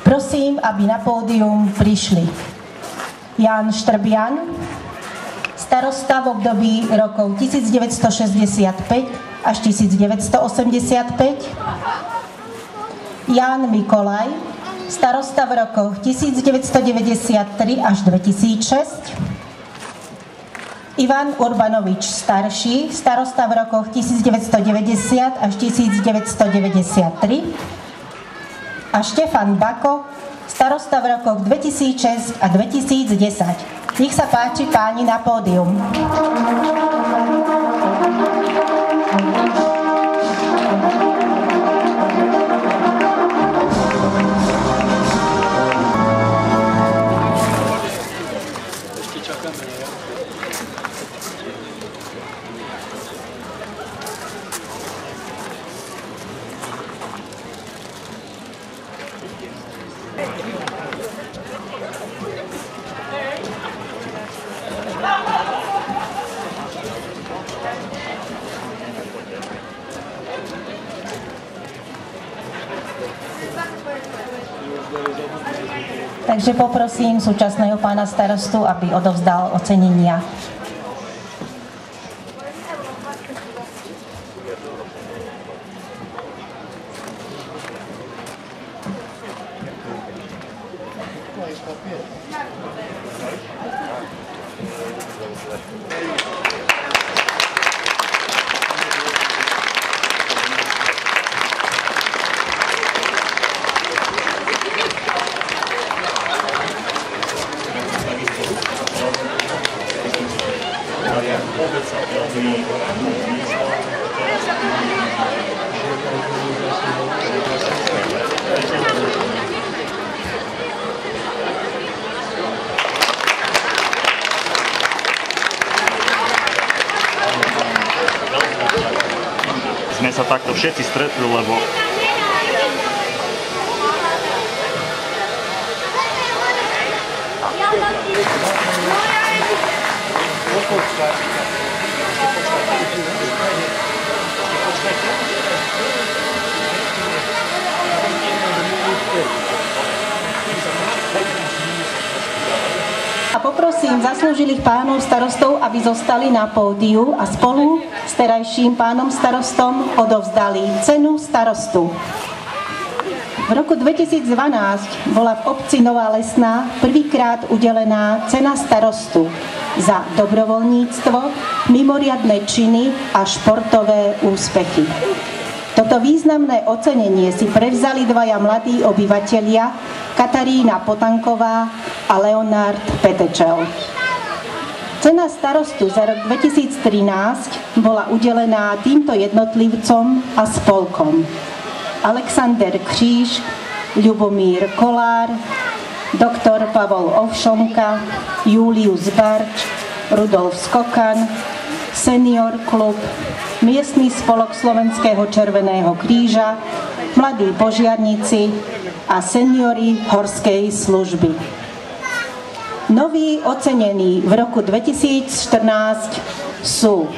Prosím, aby na pódium prišli Ján Štrbian, starosta v období rokov 1965 až 1985, Ján Mikolaj, starosta v rokoch 1993 až 2006, Ivan Urbanovič starší, starosta v rokoch 1990 až 1993 a Štefan Bako, starosta v rokoch 2006 a 2010. Nech sa páči, páni, na pódium. Takže poprosím súčasného pána starostu, aby odovzdal ocenenia. Sme sa takto všetci stretli, lebo A poprosím zaslúžilých pánov starostov, aby zostali na pódiu a spolu s terajším pánom starostom odovzdali cenu starostu. V roku 2012 bola v obci Nová Lesná prvýkrát udelená cena starostu za dobrovoľníctvo, mimoriadne činy a športové úspechy. Toto významné ocenenie si prevzali dvaja mladí obyvatelia, Katarína Potanková a Leonard Petečel. Cena starostu za rok 2013 bola udelená týmto jednotlivcom a spolkom: Alexander Kříž, Ľubomír Kolár, doktor Pavol Ovšonka, Julius Barč, Rudolf Skokan, Senior klub, miestny spolok Slovenského červeného kríža, mladí požiarníci a seniori horskej služby. Noví ocenení v roku 2014 sú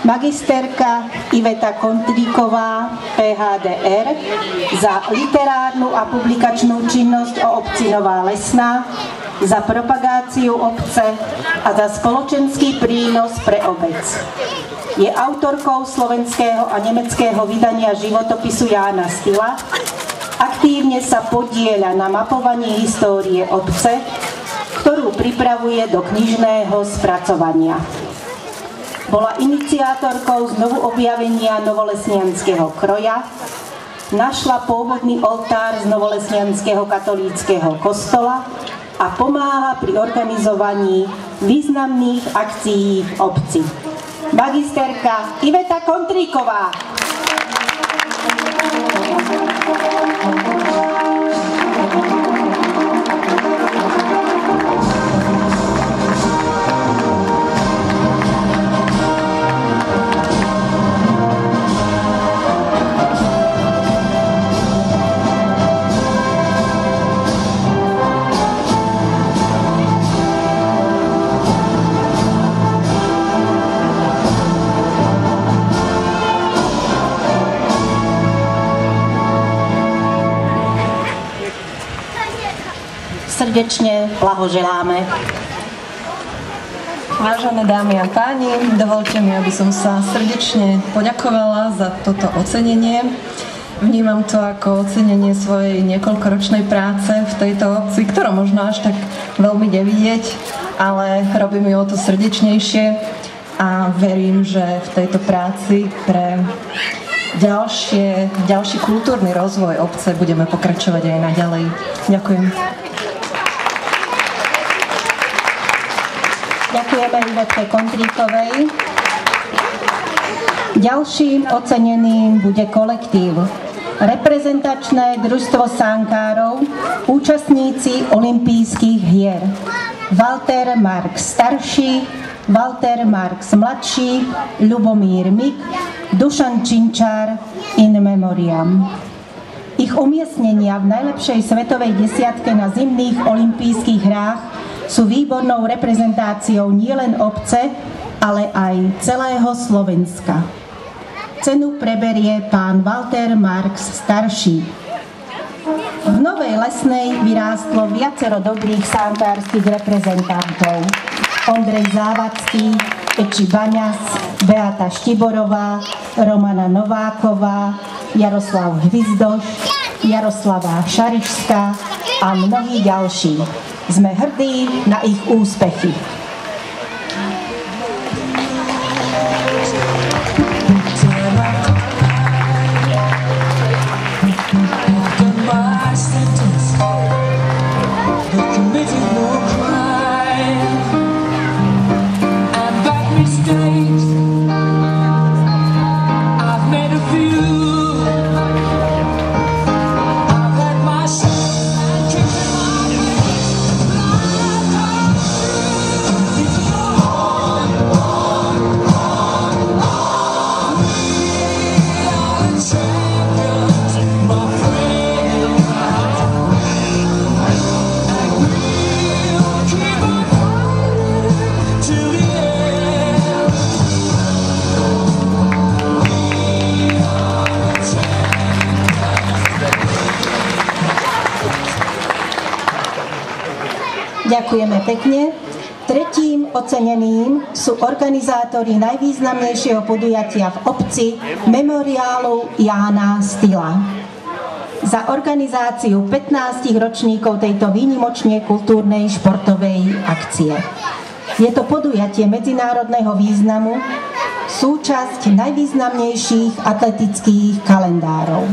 magisterka Iveta Kontríková, PHDR, za literárnu a publikačnú činnosť o obci Nová Lesná, za propagáciu obce a za spoločenský prínos pre obec. Je autorkou slovenského a nemeckého vydania životopisu Jána Stila. Aktívne sa podieľa na mapovaní histórie obce, ktorú pripravuje do knižného spracovania. Bola iniciátorkou znovu objavenia novolesnianskeho kroja, našla pôvodný oltár z novolesnianskeho katolíckeho kostola a pomáha pri organizovaní významných akcií v obci. Magisterka Iveta Kontríková. srdečne blahoželáme. Vážené dámy a páni, dovolte mi, aby som sa srdečne poďakovala za toto ocenenie. Vnímam to ako ocenenie svojej niekoľkoročnej práce v tejto obci, ktorú možno až tak veľmi nevidieť, ale robím ju o to srdečnejšie a verím, že v tejto práci pre ďalší kultúrny rozvoj obce budeme pokračovať aj naďalej. Ďakujem. Ďakujeme Ivete Kondríkovej. Ďalším oceneným bude kolektív Reprezentačné družstvo sánkárov, účastníci olympijských hier. Walter Marx starší, Walter Marx mladší, Ľubomír Mik, Dušan Činčár in memoriam. Ich umiestnenia v najlepšej svetovej desiatke na zimných olympijských hrách sú výbornou reprezentáciou nielen obce, ale aj celého Slovenska. Cenu preberie pán Walter Marx starší. V Novej Lesnej vyrástlo viacero dobrých sánkárskych reprezentantov. Ondrej Závodský, Eči Baňas, Beata Štiborová, Romana Nováková, Jaroslav Hvizdoš, Jaroslava Šarišská a mnohí ďalší. Sme hrdí na ich úspechy. Ďakujeme pekne. Tretím oceneným sú organizátori najvýznamnejšieho podujatia v obci Memoriálu Jána Stila. Za organizáciu 15 ročníkov tejto výnimočne kultúrnej športovej akcie. Je to podujatie medzinárodného významu, súčasť najvýznamnejších atletických kalendárov.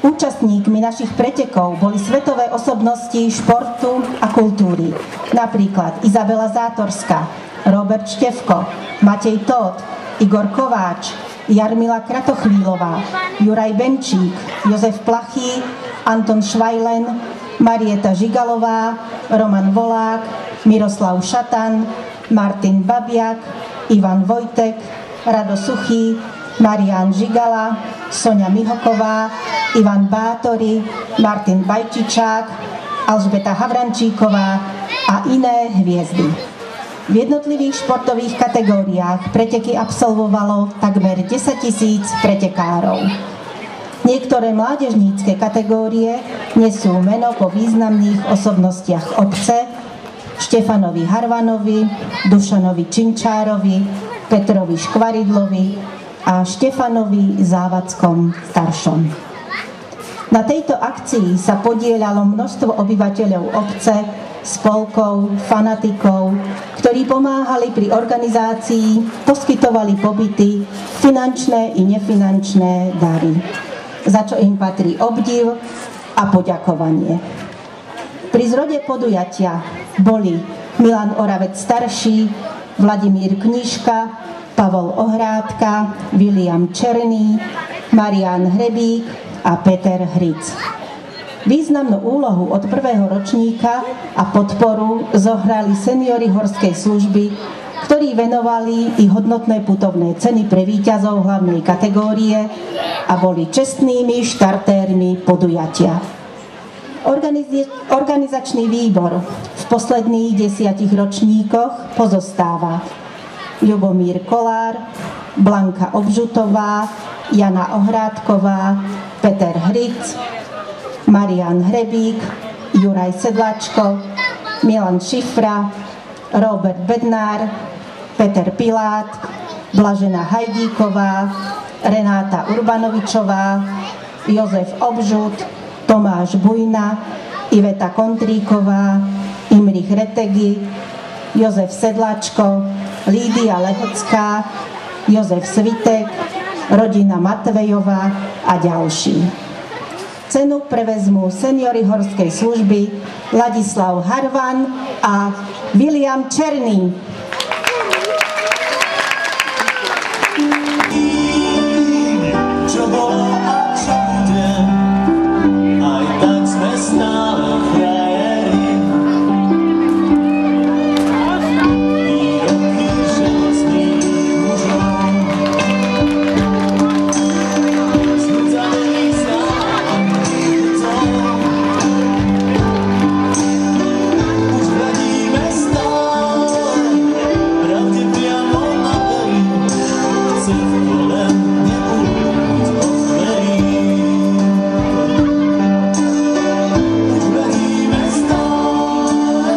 Účastníkmi našich pretekov boli svetové osobnosti športu a kultúry, napríklad Izabela Zátorská, Robert Števko, Matej Tóth, Igor Kováč, Jarmila Kratochvílová, Juraj Benčík, Jozef Plachý, Anton Švajlen, Marieta Žigalová, Roman Volák, Miroslav Šatan, Martin Babiak, Ivan Vojtek, Rado Suchý, Marián Žigala, Soňa Mihoková, Ivan Bátori, Martin Bajčičák, Alžbeta Havrančíková a iné hviezdy. V jednotlivých športových kategóriách preteky absolvovalo takmer 10 000 pretekárov. Niektoré mládežnícke kategórie nesú meno po významných osobnostiach obce: Štefanovi Harvanovi, Dušanovi Činčárovi, Petrovi Škvaridlovi a Štefanovi Závadskom staršom. Na tejto akcii sa podieľalo množstvo obyvateľov obce, spolkov, fanatikov, ktorí pomáhali pri organizácii, poskytovali pobyty, finančné i nefinančné dary, za čo im patrí obdiv a poďakovanie. Pri zrode podujatia boli Milan Oravec starší, Vladimír Knižka, Pavol Ohrádka, William Černý, Marián Hrebík a Peter Hric. Významnú úlohu od prvého ročníka a podporu zohrali seniori horskej služby, ktorí venovali i hodnotné putovné ceny pre víťazov hlavnej kategórie a boli čestnými štartérmi podujatia. Organizačný výbor v posledných 10 ročníkoch pozostáva Ľubomír Kolár, Blanka Obžutová, Jana Ohrádková, Peter Hric, Marián Hrebík, Juraj Sedláčko, Milan Šifra, Robert Bednár, Peter Pilát, Blažena Hajdíková, Renáta Urbanovičová, Jozef Obžud, Tomáš Bujna, Iveta Kontríková, Imrich Retegi, Jozef Sedláčko, Lídia Lehocká, Jozef Svitek, rodina Matvejová a ďalší. Cenu prevezmú seniory horskej služby Ladislav Harvan a William Černý. Čo bolo a čo bude, aj tak sme stále frajeri. Výroky železných mužov, znudzaných známych už hľadíme stále, pravde priamo na pery, chce v kole neúť od dverí. Už hľadíme stále,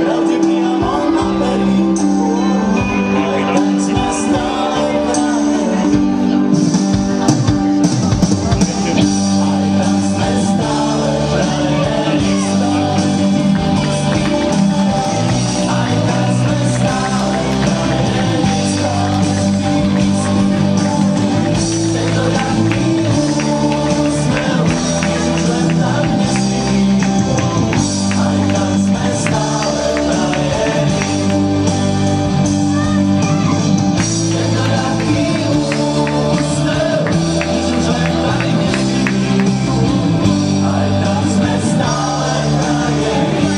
pravde priamo na pery, aj tak sme stále frajeri. Aj tak sme stále frajeri. Aj tak sme stále frajeri. Tento ľahký úsmev už len tak nesmí. Aj tak sme stále frajeri. Tento ľahký úsmev už len tak nesmí. Aj tak sme stále frajeri.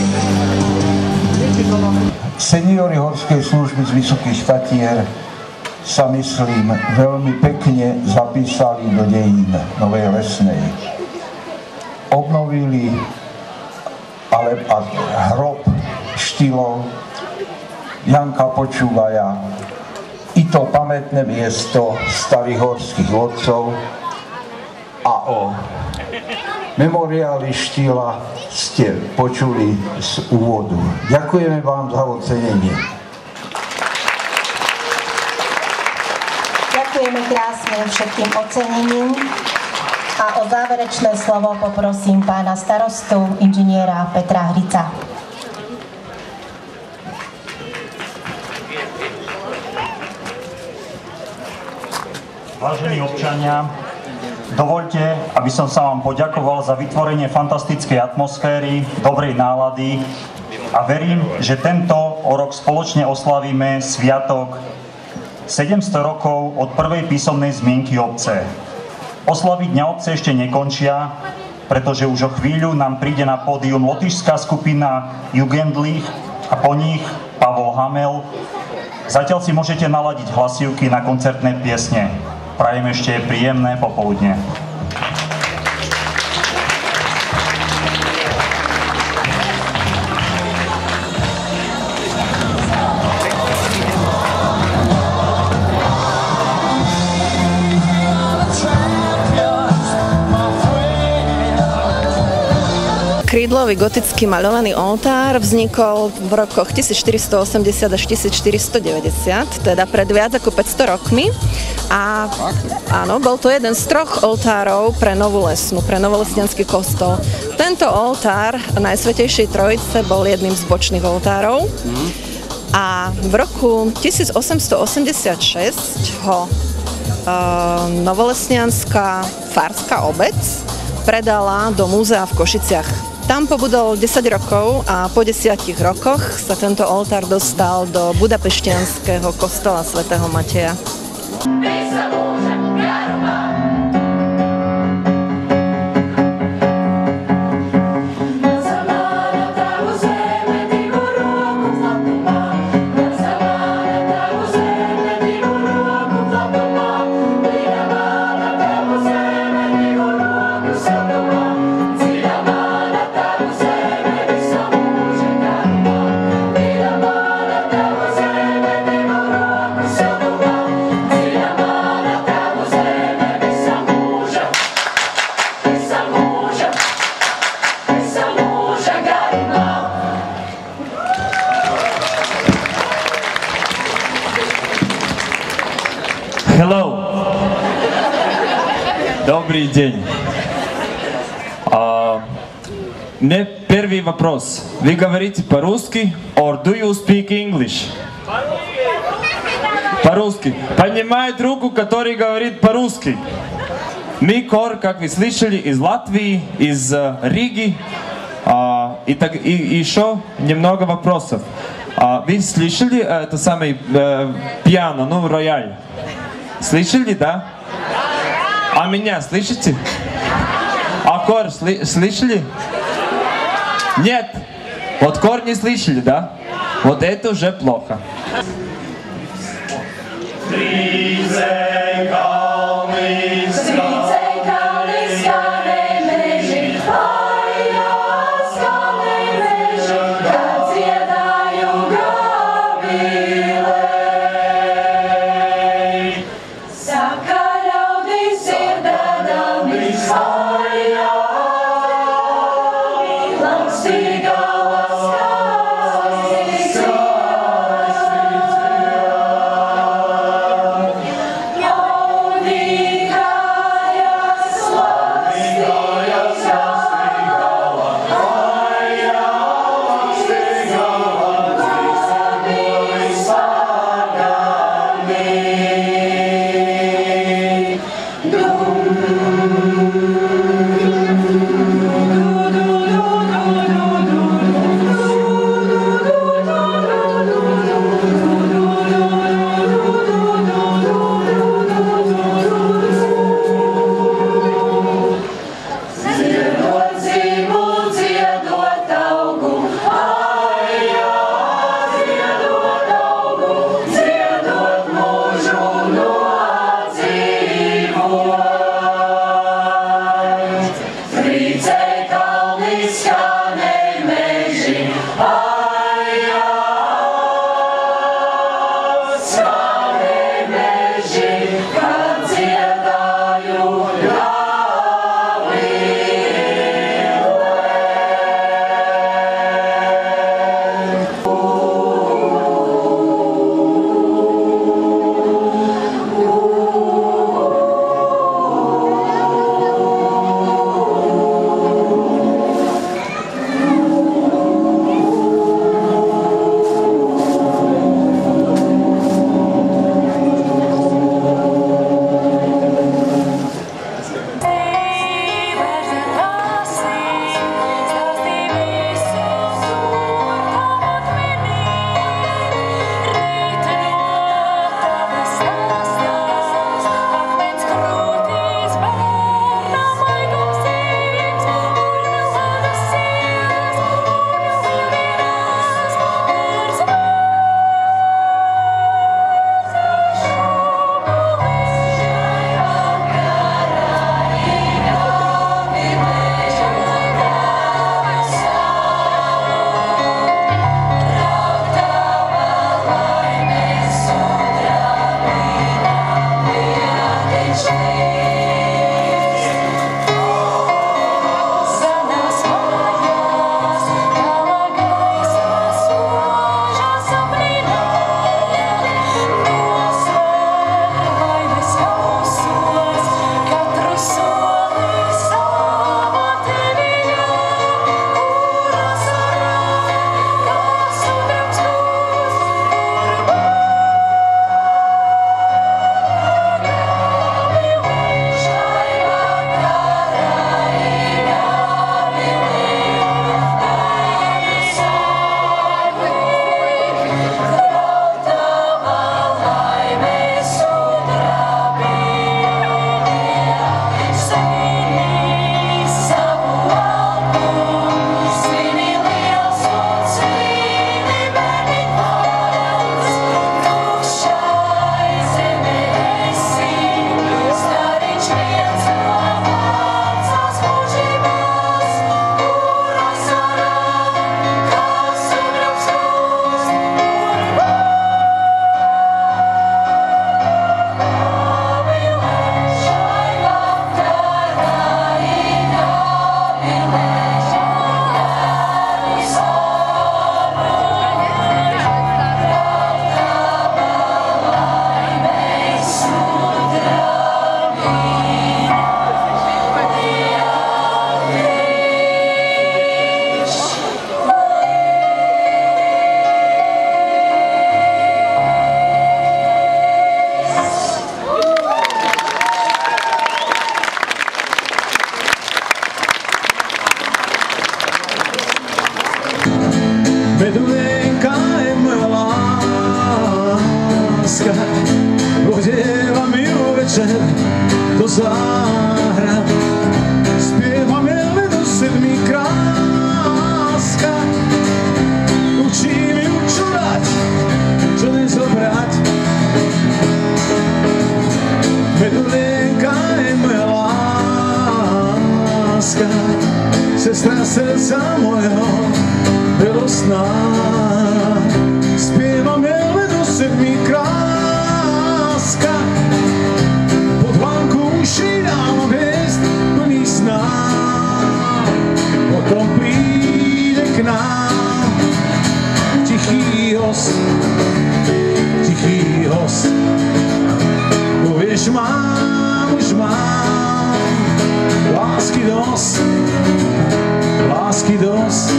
Seniori horskej služby z Vysokých Tatier sa, myslím, veľmi pekne zapísali do dejín Novej Lesnej. Obnovili hrob štýlov Janka Počúvaja, i to pamätné miesto starých horských vodcov, a o memoriáli Štýla ste počuli z úvodu. Ďakujeme vám za ocenenie. Ďakujeme krásne všetkým ocenením a o záverečné slovo poprosím pána starostu, inžiniera Petra Hrica. Vážení občania, dovoľte, aby som sa vám poďakoval za vytvorenie fantastickej atmosféry, dobrej nálady a verím, že tento rok spoločne oslavíme sviatok 700 rokov od prvej písomnej zmienky obce. Oslavy Dňa obce ešte nekončia, pretože už o chvíľu nám príde na pódium lotyšská skupina Jugendlich a po nich Pavol Hamel. Zatiaľ si môžete naladiť hlasivky na koncertné piesne. Prajem ešte príjemné popoludne. Krídlový gotický maľovaný oltár vznikol v rokoch 1480 až 1490, teda pred viac ako 500 rokmi. A áno, bol to jeden z 3 oltárov pre Novú Lesnú, pre novolesňanský kostol. Tento oltár Najsvätejšej Trojice bol jedným z bočných oltárov. A v roku 1886 ho novolesňanská farská obec predala do múzea v Košiciach. Tam pobudol 10 rokov a po 10 rokoch sa tento oltár dostal do budapešťanského kostola svätého Mateja. Hello. Добрый день. Мне первый вопрос. Вы говорите по-русски or do you speak English? По-русски. Поднимает руку, который говорит по-русски. Мы Кор, как вы слышали, из Латвии, из Риги. И еще немного вопросов. Вы слышали это самое пиано, ну, рояль? Слышали, да? А меня слышите? А Кор слышали? Нет. Вот Кор не слышали, да? Вот это уже плохо. Yeah. večer do záhrad. Spievame len do 7-kráska, učím ju čo dať, čo nezobrať. Medulienka je moja láska, sestra srdca mojho milostná. Spievame len do 7-kráska, pod vánku uši dám hviezd plný sná. Potom príde k nám tichý host, povieš mám, už mám lásky dosť.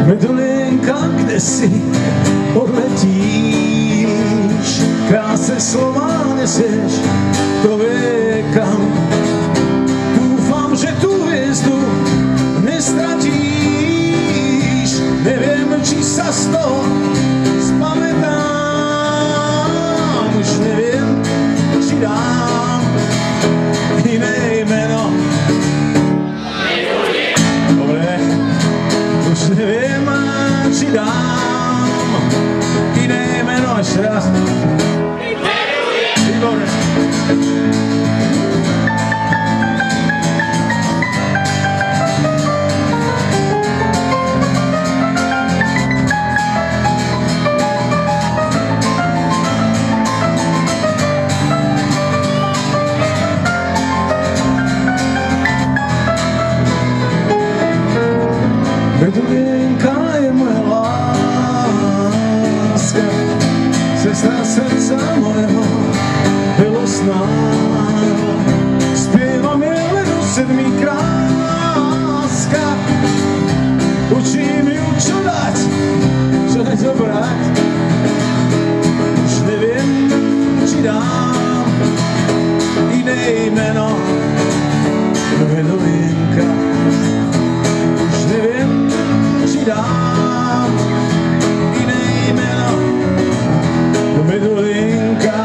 Medulienka, kde si odletíš, krásne slova nesieš, to vie kam. Dúfam, že tú hviezdu nestratíš, neviem, či sa z toho spamätám, už neviem, či dám iné meno. Dobre, už neviem, či dám iné meno. Ešte raz. Výborné. Medulienka je moja láska, sestra srdca mojho milostná. Spievam je len do 7-kráska, učím ju čo dať, čo nezobrať. Už neviem, či dám iné meno. Medulienka, už neviem, dám iné jméno, Medulienka.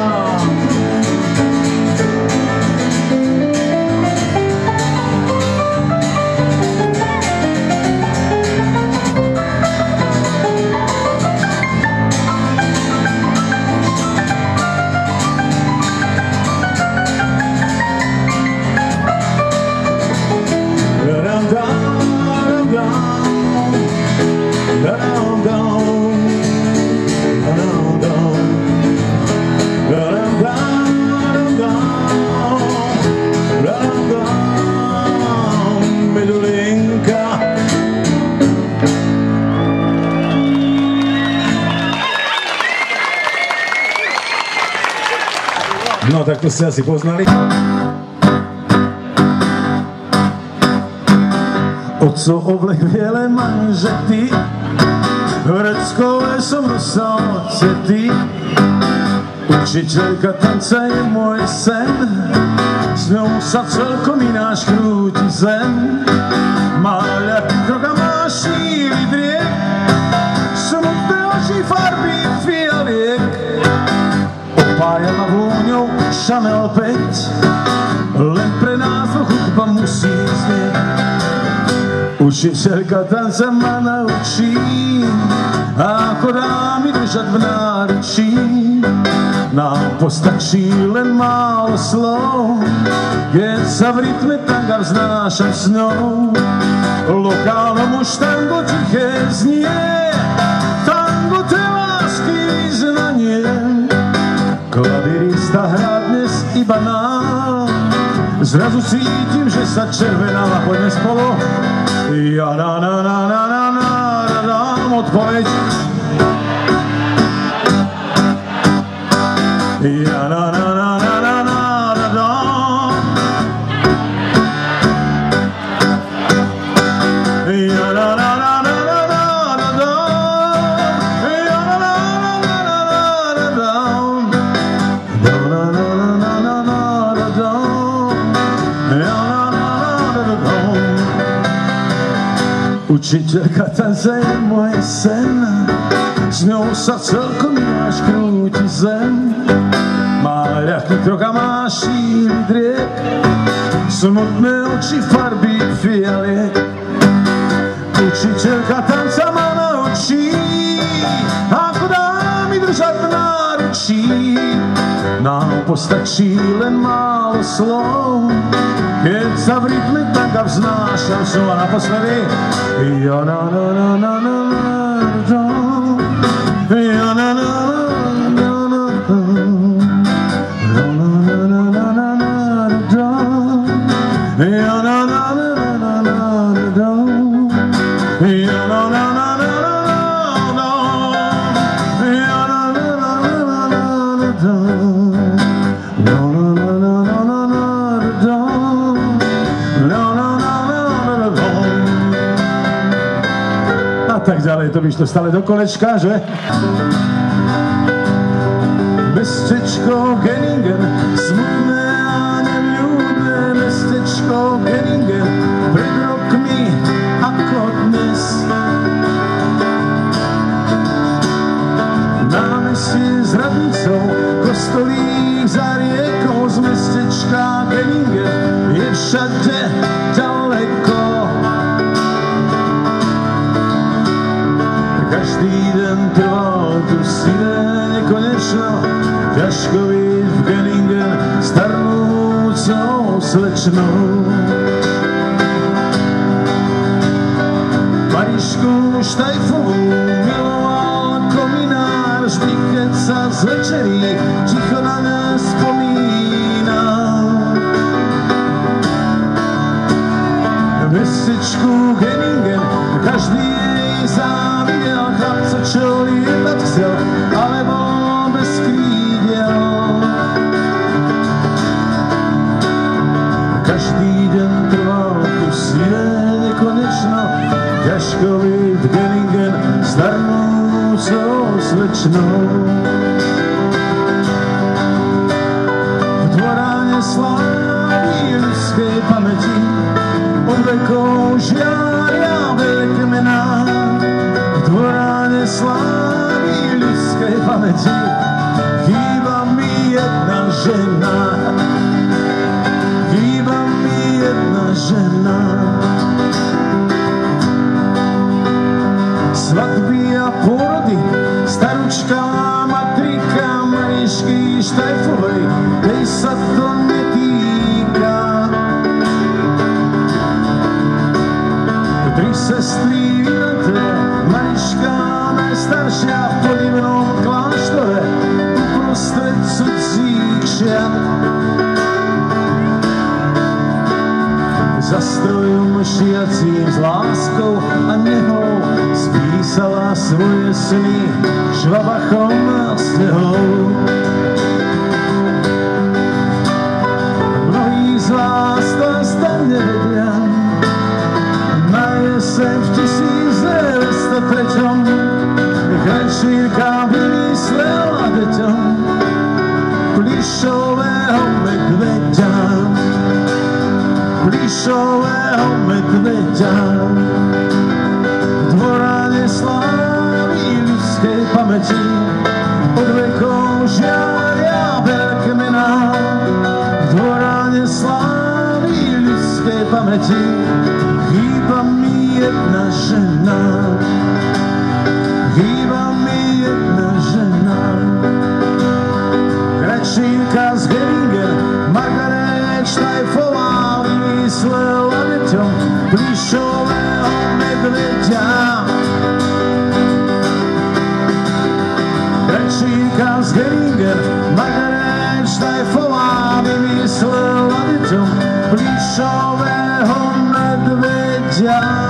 No, tak to ste asi poznali. Oco oblek biele manžety, vreckové som dostal cety. Učiteľka tanca je môj sen, s ňou sa celkom ináč krúti zem. Má ľahký krok a má šíry driek, smutné oči farby fialiek. Opája ma vôňou Chanel 5, len pre nás hudba musí znieť. Učiteľka tanca ma naučí, ako dámy držať v náručí. Nám postačí len málo slov, keď sa v rytme tanga vznášam s ňou. Lokálnom už tango tiché znie, tango te lásky vyznanie. Klavirista hrá dnes iba nám, zrazu cítim, že sa červenala. Poďme spolu. Ja na dám odpoveď. Ja na dám. Ja na dám. Učiteľka tanca je môj sen, s ňou sa celkom ináč krúti zem. Má ľahký ľahký krok a má šíly driek, smutné oči farby fialiek. Učiteľka tanca ma naučí, ako dá mi držať v náručí. Nám postačí len málo slov, keď sa v rytme tak a vznášam som. A naposledy ja na na na na na na ja na na na na a tak ďalej, to vyšlo stále do kolečka, že? Mestečko Genningen, smutné a neľúbne mestečko Genningen, pred rokmi ako dnes. Námestie s radnicou, kostolík za riekou, z mestečka Genningen je všade ďaleko. Každý den trval tu siné nekonečno, ťažko byť v Genningen starnúcou slečnou. Marišku Štajfovú miloval kominár, vždy keď sa zvečerí ticho na nás spomínal. V mestečku Genningen každý jej závidel, chlapca čo lietať chcel, ale bol bez krídel. Každý deň trval tu siné nekonečno, ťažko byť v Genningen starnúcou slečnou. V dvoráne slávy ľudskej pamäti od vekov žiaria veľké mená. V dvoráne slávy ľudskej pamäti chýba mi jedna žena. Chýba mi jedna žena. Svadby a porody, staručka matrika Marišky Štajfovej, tej sa to netýka. Tri sestry vynaté, Mariška najstaršia v podivnom kláštore, uprostred cudzích šiat. Za strojom šiacím s láskou a nehou spísala svoje sny švabachom a snehou. Mnohí z vás to aspoň nevedia, na jeseň v 1903 Krajčírka vymyslela deťom plišového medveďa. Plišového medveďa. V dvoráne slávy ľudskej pamäti od vekov žiaria veľké mená. V dvoráne slávy ľudskej pamäti chýba mi jedna žena. Chýba mi jedna žena. Krajčírka z Genningen, Margaret Štajfová, vymyslela deťom plišového medveďa. Krajčírka z Genningen, Margaret Štajfová, vymyslela deťom plišového medveďa.